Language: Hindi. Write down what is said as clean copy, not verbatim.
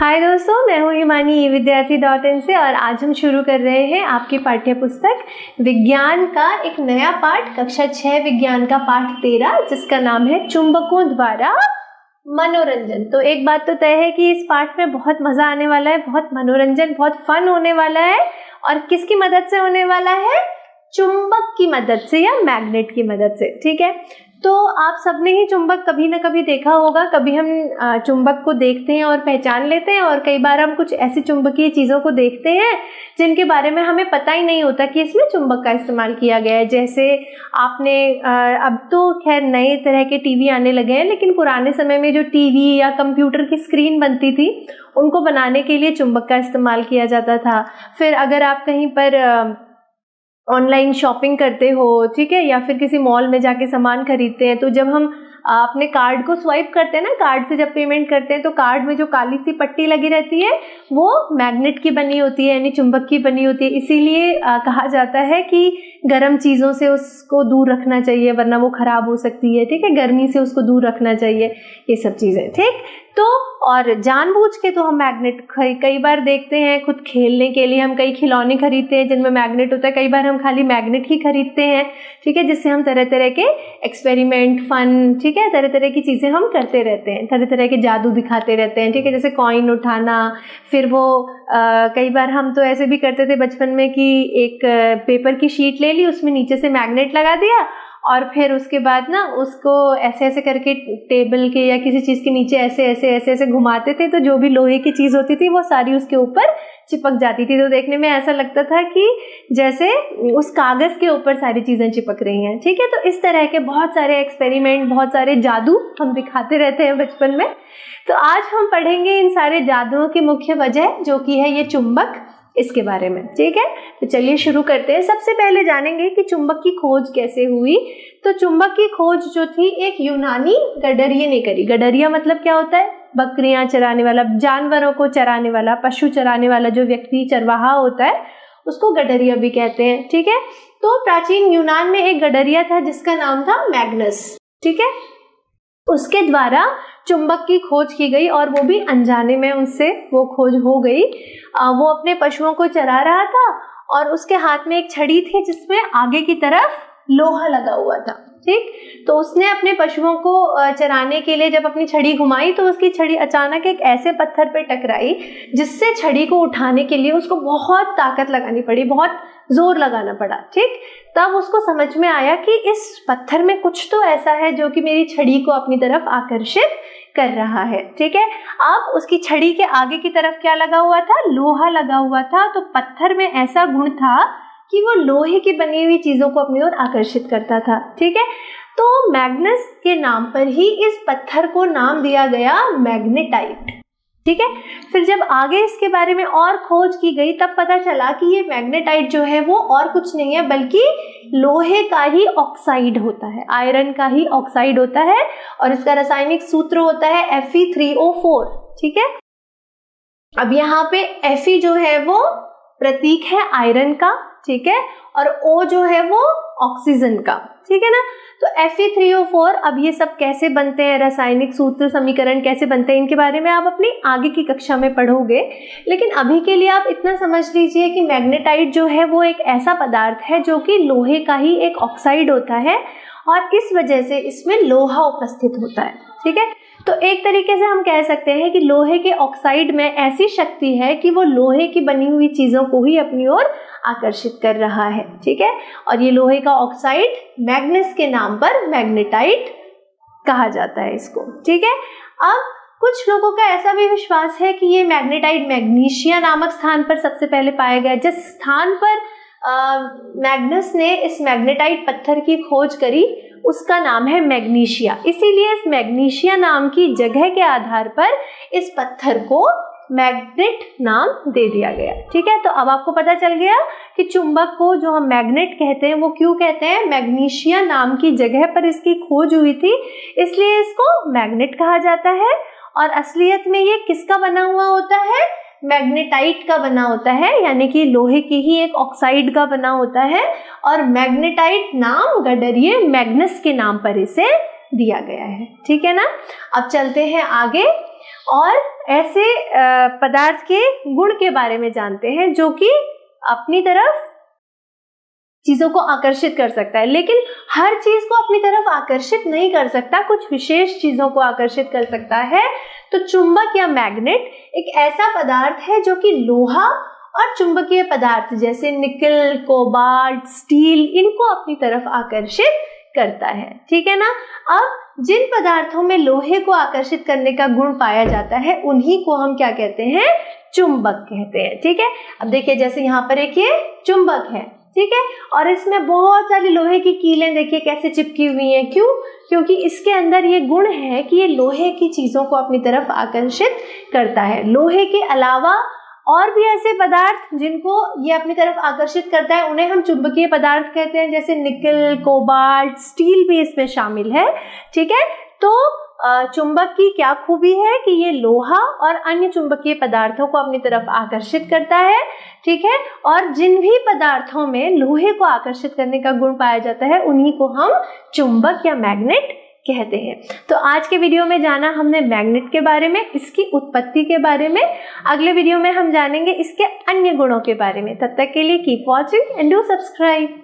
हाय दोस्तों, मैं हूँ हिमानी ई-विद्यार्थी.in से और आज हम शुरू कर रहे हैं आपकी पाठ्य पुस्तक विज्ञान का एक नया पाठ, कक्षा 6 विज्ञान का पाठ 13, जिसका नाम है चुंबकों द्वारा मनोरंजन। तो एक बात तो तय है कि इस पाठ में बहुत मजा आने वाला है, बहुत मनोरंजन, बहुत फन होने वाला है। और किसकी मदद से होने वाला है? चुंबक की मदद से या मैग्नेट की मदद से। ठीक है, तो आप सबने ही चुंबक कभी ना कभी देखा होगा। कभी हम चुंबक को देखते हैं और पहचान लेते हैं, और कई बार हम कुछ ऐसी चुंबकीय चीज़ों को देखते हैं जिनके बारे में हमें पता ही नहीं होता कि इसमें चुंबक का इस्तेमाल किया गया है। जैसे आपने अब तो खैर नए तरह के टीवी आने लगे हैं, लेकिन पुराने समय में जो टीवी या कंप्यूटर की स्क्रीन बनती थी, उनको बनाने के लिए चुंबक का इस्तेमाल किया जाता था। फिर अगर आप कहीं पर ऑनलाइन शॉपिंग करते हो, ठीक है, या फिर किसी मॉल में जाके सामान खरीदते हैं, तो जब हम अपने कार्ड को स्वाइप करते हैं ना, कार्ड से जब पेमेंट करते हैं, तो कार्ड में जो काली सी पट्टी लगी रहती है वो मैग्नेट की बनी होती है, यानी चुंबक की बनी होती है। इसीलिए कहा जाता है कि गर्म चीज़ों से उसको दूर रखना चाहिए, वरना वो खराब हो सकती है। ठीक है, गर्मी से उसको दूर रखना चाहिए, ये सब चीज़ें। ठीक, तो और जानबूझ के तो हम मैग्नेट कई बार देखते हैं। खुद खेलने के लिए हम कई खिलौने खरीदते हैं जिनमें मैग्नेट होता है। कई बार हम खाली मैग्नेट ही खरीदते हैं, ठीक है, जिससे हम तरह तरह के एक्सपेरिमेंट, फन, ठीक है, तरह तरह की चीज़ें हम करते रहते हैं, तरह तरह के जादू दिखाते रहते हैं। ठीक है, जैसे कॉइन उठाना, फिर वो कई बार हम तो ऐसे भी करते थे बचपन में कि एक पेपर की शीट ले ली, उसमें नीचे से मैग्नेट लगा दिया, और फिर उसके बाद ना उसको ऐसे ऐसे करके टेबल के या किसी चीज़ के नीचे ऐसे ऐसे ऐसे ऐसे घुमाते थे, तो जो भी लोहे की चीज़ होती थी वो सारी उसके ऊपर चिपक जाती थी। तो देखने में ऐसा लगता था कि जैसे उस कागज़ के ऊपर सारी चीज़ें चिपक रही हैं। ठीक है, तो इस तरह के बहुत सारे एक्सपेरिमेंट, बहुत सारे जादू हम दिखाते रहते हैं बचपन में। तो आज हम पढ़ेंगे इन सारे जादुओं की मुख्य वजह, जो कि है ये चुंबक, इसके बारे में। ठीक है, तो चलिए शुरू करते हैं। सबसे पहले जानेंगे कि चुंबक की खोज कैसे हुई। तो चुंबक की खोज जो थी, एक यूनानी गडरिये ने करी। गडरिया मतलब क्या होता है? बकरियां चराने वाला, जानवरों को चराने वाला, पशु चराने वाला जो व्यक्ति चरवाहा होता है, उसको गडरिया भी कहते हैं। ठीक है, तो प्राचीन यूनान में एक गडरिया था जिसका नाम था मैग्नस। ठीक है, उसके द्वारा चुंबक की खोज की गई, और वो भी अनजाने में उससे वो खोज हो गई। वो अपने पशुओं को चरा रहा था और उसके हाथ में एक छड़ी थी जिसमें आगे की तरफ लोहा लगा हुआ था। ठीक, तो उसने अपने पशुओं को चराने के लिए जब अपनी छड़ी घुमाई, तो उसकी छड़ी अचानक एक ऐसे पत्थर पे टकराई जिससे छड़ी को उठाने के लिए उसको बहुत ताकत लगानी पड़ी, बहुत जोर लगाना पड़ा। ठीक, तब उसको समझ में आया कि इस पत्थर में कुछ तो ऐसा है जो कि मेरी छड़ी को अपनी तरफ आकर्षित कर रहा है। ठीक है, अब उसकी छड़ी के आगे की तरफ क्या लगा हुआ था? लोहा लगा हुआ था। तो पत्थर में ऐसा गुण था कि वो लोहे की बनी हुई चीजों को अपनी ओर आकर्षित करता था। ठीक है, तो मैग्नस के नाम पर ही इस पत्थर को नाम दिया गया मैग्नेटाइट। ठीक है, फिर जब आगे इसके बारे में और खोज की गई, तब पता चला कि ये मैग्नेटाइट जो है वो और कुछ नहीं है, बल्कि लोहे का ही ऑक्साइड होता है, आयरन का ही ऑक्साइड होता है, और इसका रासायनिक सूत्र होता है Fe3O4। ठीक है, अब यहाँ पे Fe जो है वो प्रतीक है आयरन का, ठीक है, और O जो है वो ऑक्सीजन का। ठीक है ना, तो Fe3O4, अब ये सब कैसे बनते हैं, रासायनिक सूत्र, समीकरण कैसे बनते हैं, इनके बारे में आप अपनी आगे की कक्षा में पढ़ोगे। लेकिन अभी के लिए आप इतना समझ लीजिए कि मैग्नेटाइट जो है वो एक ऐसा पदार्थ है जो कि लोहे का ही एक ऑक्साइड होता है, और इस वजह से इसमें लोहा उपस्थित होता है। ठीक है, तो एक तरीके से हम कह सकते हैं कि लोहे के ऑक्साइड में ऐसी शक्ति है कि वो लोहे की बनी हुई चीज़ों को ही अपनी ओर आकर्षित कर रहा है। ठीक है, और ये लोहे का ऑक्साइड मैग्नस के नाम पर मैग्नेटाइट कहा जाता है इसको। ठीक है, अब कुछ लोगों का ऐसा भी विश्वास है कि ये मैग्नेटाइट मैग्नीशिया नामक स्थान पर सबसे पहले पाया गया। जिस स्थान पर मैग्नस ने इस मैग्नेटाइट पत्थर की खोज करी, उसका नाम है मैग्नीशिया। इसीलिए इस मैग्नीशिया नाम की जगह के आधार पर इस पत्थर को मैग्नेट नाम दे दिया गया। ठीक है, तो अब आपको पता चल गया कि चुंबक को जो हम मैग्नेट कहते हैं वो क्यों कहते हैं। मैग्नीशिया नाम की जगह पर इसकी खोज हुई थी, इसलिए इसको मैग्नेट कहा जाता है। और असलियत में ये किसका बना हुआ होता है? मैग्नेटाइट का बना होता है, यानी कि लोहे की ही एक ऑक्साइड का बना होता है। और मैग्नेटाइट नाम गडरिये मैग्नस के नाम पर इसे दिया गया है। ठीक है ना, अब चलते हैं आगे। और ऐसे पदार्थ के गुण के बारे में जानते हैं जो कि अपनी तरफ चीजों को आकर्षित कर सकता है, लेकिन हर चीज को अपनी तरफ आकर्षित नहीं कर सकता, कुछ विशेष चीजों को आकर्षित कर सकता है। तो चुंबक या मैग्नेट एक ऐसा पदार्थ है जो कि लोहा और चुंबकीय पदार्थ जैसे निकल, कोबाल्ट, स्टील, इनको अपनी तरफ आकर्षित करता है। ठीक है ना। अब जिन पदार्थों में लोहे को आकर्षित करने का गुण पाया जाता है उन्हीं को हम क्या कहते हैं, चुंबक कहते हैं। ठीक है। अब देखिए जैसे यहाँ पर एक ये चुंबक है, ठीक है, और इसमें बहुत सारी लोहे की कीलें देखिए कैसे चिपकी हुई हैं। क्यों? क्योंकि इसके अंदर ये गुण है कि ये लोहे की चीजों को अपनी तरफ आकर्षित करता है। लोहे के अलावा और भी ऐसे पदार्थ जिनको ये अपनी तरफ आकर्षित करता है उन्हें हम चुंबकीय पदार्थ कहते हैं, जैसे निकल, कोबाल्ट, स्टील भी इसमें शामिल है। ठीक है। तो चुंबक की क्या खूबी है कि ये लोहा और अन्य चुंबकीय पदार्थों को अपनी तरफ आकर्षित करता है। ठीक है। और जिन भी पदार्थों में लोहे को आकर्षित करने का गुण पाया जाता है उन्हीं को हम चुंबक या मैग्नेट कहते हैं। तो आज के वीडियो में जाना हमने मैग्नेट के बारे में, इसकी उत्पत्ति के बारे में। अगले वीडियो में हम जानेंगे इसके अन्य गुणों के बारे में। तब तक के लिए keep watching and do subscribe.